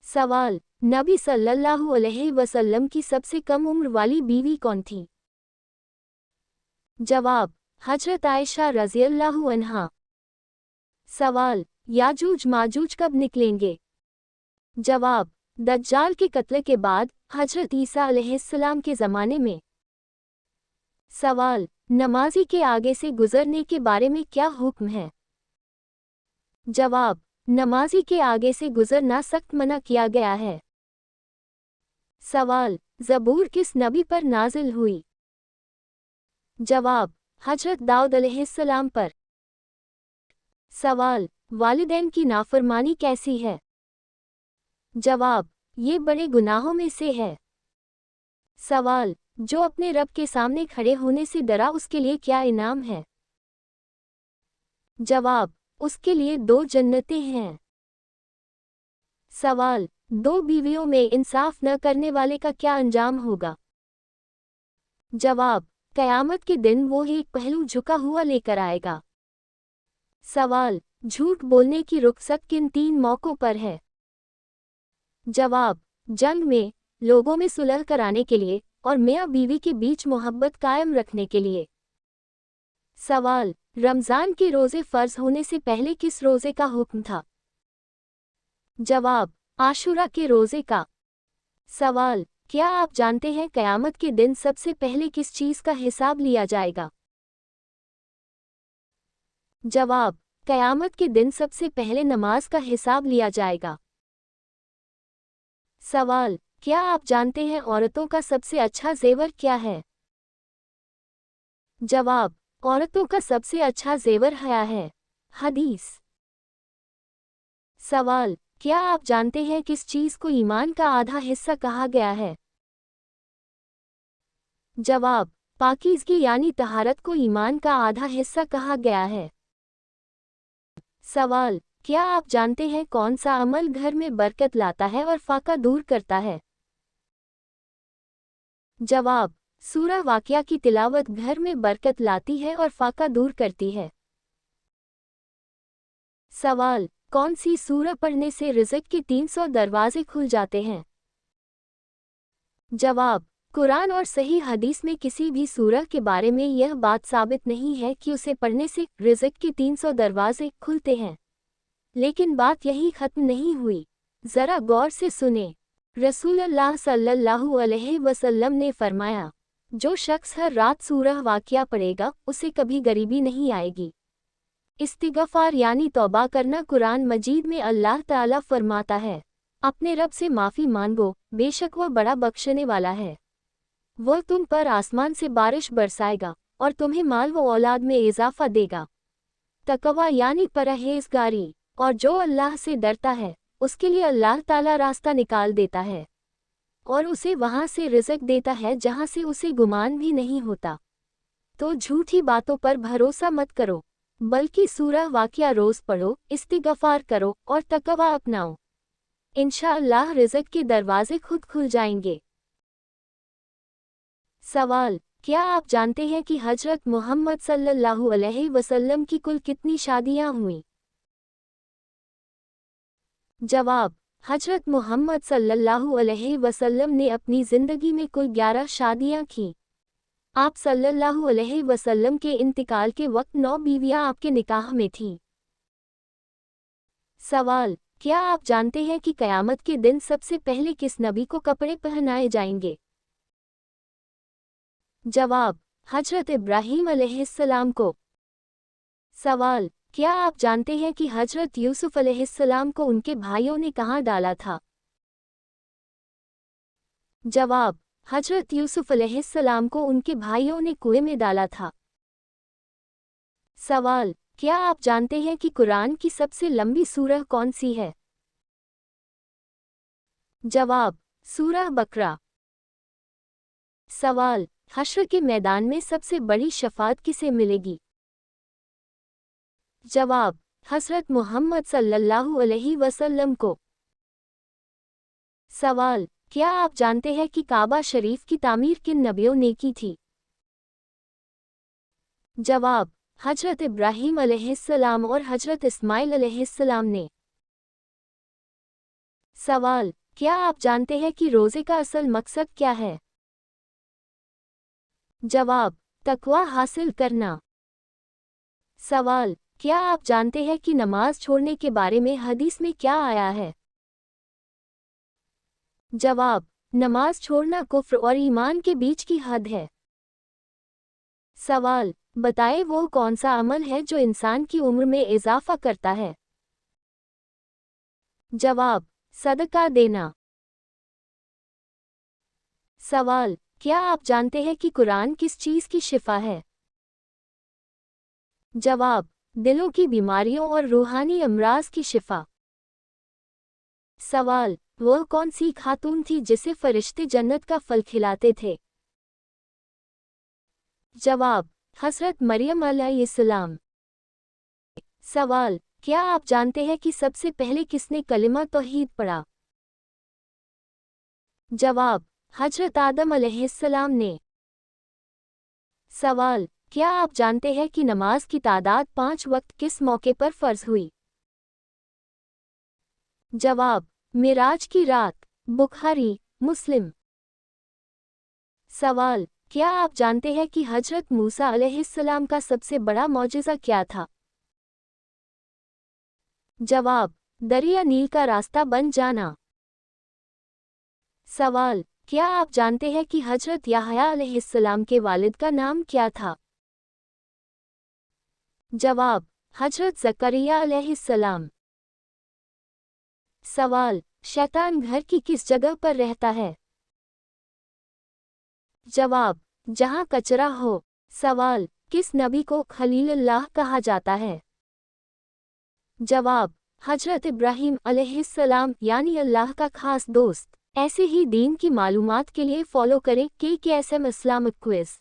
सवाल, नबी सल्लल्लाहु अलैहि वसल्लम की सबसे कम उम्र वाली बीवी कौन थी? जवाब, हजरत आयशा रज़ियल्लाहु अन्हा। सवाल, याजूज माजूज कब निकलेंगे? जवाब, दज्जाल के कत्ल के बाद, हजरत ईसा अलैहिस्सलाम के ज़माने में। सवाल, नमाजी के आगे से गुजरने के बारे में क्या हुक्म है? जवाब, नमाजी के आगे से गुजरना सख्त मना किया गया है। सवाल, ज़बूर किस नबी पर नाजिल हुई? जवाब, हजरत दाऊद अलैहिस्सलाम पर। सवाल, वालिदैन की नाफरमानी कैसी है? जवाब, ये बड़े गुनाहों में से है। सवाल, जो अपने रब के सामने खड़े होने से डरा उसके लिए क्या इनाम है? जवाब, उसके लिए 2 जन्नतें हैं। सवाल, 2 बीवियों में इंसाफ न करने वाले का क्या अंजाम होगा? जवाब, क़यामत के दिन वो एक पहलू झुका हुआ लेकर आएगा। सवाल, झूठ बोलने की रुख़सत किन 3 मौक़ों पर है? जवाब, जंग में, लोगों में सुलह कराने के लिए और मियाँ बीवी के बीच मोहब्बत कायम रखने के लिए। सवाल, रमज़ान के रोज़े फ़र्ज़ होने से पहले किस रोज़े का हुक्म था? जवाब, आशूरा के रोज़े का। सवाल, क्या आप जानते हैं क़यामत के दिन सबसे पहले किस चीज़ का हिसाब लिया जाएगा? जवाब, क़यामत के दिन सबसे पहले नमाज का हिसाब लिया जाएगा। सवाल, क्या आप जानते हैं औरतों का सबसे अच्छा ज़ेवर क्या है? जवाब, औरतों का सबसे अच्छा ज़ेवर हया है। हदीस। सवाल, क्या आप जानते हैं किस चीज़ को ईमान का आधा हिस्सा कहा गया है? जवाब, पाकीज़गी यानी तहारत को ईमान का आधा हिस्सा कहा गया है। सवाल, क्या आप जानते हैं कौन सा अमल घर में बरकत लाता है और फाका दूर करता है? जवाब, सूरह वाक़िया की तिलावत घर में बरकत लाती है और फाका दूर करती है। सवाल, कौन सी सूरह पढ़ने से रिज़्क़ के 300 दरवाजे खुल जाते हैं? जवाब, कुरान और सही हदीस में किसी भी सूरह के बारे में यह बात साबित नहीं है कि उसे पढ़ने से रिज़्क़ के 300 दरवाजे खुलते हैं। लेकिन बात यही ख़त्म नहीं हुई। ज़रा गौर से सुने। रसूलुल्लाह सल्लल्लाहु अलैहि वसल्लम ने फरमाया, जो शख्स हर रात सूरह वाक़िया पढ़ेगा उसे कभी गरीबी नहीं आएगी। इस्तिग़फ़ार यानी तौबा करना कुरान मजीद में अल्लाह ताला फरमाता है, अपने रब से माफ़ी मांगो, बेशक वह बड़ा बख्शने वाला है। वह तुम पर आसमान से बारिश बरसाएगा और तुम्हें माल व औलाद में इजाफ़ा देगा। तक़वा यानी परहेज़गारी, और जो अल्लाह से डरता है उसके लिए अल्लाह ताला रास्ता निकाल देता है और उसे वहाँ से रिज़्क़ देता है जहाँ से उसे गुमान भी नहीं होता। तो झूठी बातों पर भरोसा मत करो, बल्कि सूरह वाक़िया रोज़ पढ़ो, इस्तिग़फ़ार करो और तक़वा अपनाओ। इंशाअल्लाह रिज़्क़ के दरवाजे खुद खुल जाएंगे। सवाल, क्या आप जानते हैं कि हज़रत मोहम्मद सल्लल्लाहु अलैहि वसल्लम की कुल कितनी शादियाँ हुईं? जवाब, हज़रत मोहम्मद सल्लल्लाहु अलैहि वसल्लम ने अपनी ज़िंदगी में कुल 11 शादियाँ कीं। आप सल्लल्लाहु अलैहि वसल्लम के इंतकाल के वक्त 9 बीवियाँ आपके निकाह में थीं। सवाल, क्या आप जानते हैं कि क़यामत के दिन सबसे पहले किस नबी को कपड़े पहनाए जाएंगे? जवाब, हज़रत इब्राहीम अलैहिस्सलाम को। सवाल, क्या आप जानते हैं कि हज़रत यूसुफ़ अलैहिस्सलाम को उनके भाइयों ने कहाँ डाला था? जवाब, हज़रत यूसुफ़ अलैहिस्सलाम को उनके भाइयों ने कुएं में डाला था। सवाल, क्या आप जानते हैं कि कुरान की सबसे लंबी सूरह कौन सी है? जवाब, सूरह बकरा। सवाल, हश्र के मैदान में सबसे बड़ी शफ़ाअत किसे मिलेगी? जवाब, हज़रत मोहम्मद सल्लल्लाहु अलैहि वसल्लम को। सवाल, क्या आप जानते हैं कि काबा शरीफ की तामीर किन नबियों ने की थी? जवाब, हज़रत इब्राहीम अलैहिस्सलाम और हज़रत इस्माइल अलैहिस्सलाम ने। سوال: کیا آپ جانتے ہیں کہ روزے کا اصل مقصد کیا ہے؟ جواب: تقویٰ حاصل کرنا۔ سوال: کیا آپ جانتے ہیں کہ نماز چھوڑنے کے بارے میں حدیث میں کیا آیا ہے؟ جواب: نماز چھوڑنا کفر اور ایمان کے بیچ کی حد ہے۔ سوال: بتائے وہ کون سا عمل ہے جو انسان کی عمر میں اضافہ کرتا ہے؟ جواب: صدقہ دینا۔ سوال: کیا آپ جانتے ہیں کہ قرآن کس چیز کی شفا ہے؟ جواب: دلوں کی بیماریوں اور روحانی امراض کی شفا۔ سوال: وہ کون سی خاتون تھی جسے فرشتے جنت کا پھل کھلاتے تھے؟ جواب: حضرت مریم علیہ السلام۔ سوال: کیا آپ جانتے ہیں کہ سب سے پہلے کس نے کلمہ توحید پڑھا؟ جواب: حضرت آدم علیہ السلام نے۔ سوال: کیا آپ جانتے ہیں کہ نماز کی تعداد 5 وقت کس موقع پر فرض ہوئی؟ جواب: معراج کی رات۔ بخاری، مسلم۔ سوال: کیا آپ جانتے ہیں کہ حضرت موسیٰ علیہ السلام کا سب سے بڑا معجزہ کیا تھا؟ جواب: دریا نیل کا راستہ بن جانا۔ سوال: کیا آپ جانتے ہیں کہ حضرت یحییٰ علیہ السلام کے والد کا نام کیا تھا؟ جواب: حضرت زکریا علیہ السلام۔ سوال: شیطان گھر کی کس جگہ پر رہتا ہے؟ جواب: جہاں کچرا ہو۔ سوال: کس نبی کو خلیل اللہ کہا جاتا ہے؟ جواب: حضرت ابراہیم علیہ السلام، یعنی اللہ کا خاص دوست۔ ایسے ہی دین کی معلومات کے لیے فالو کریں KKSM اسلامک کوئز۔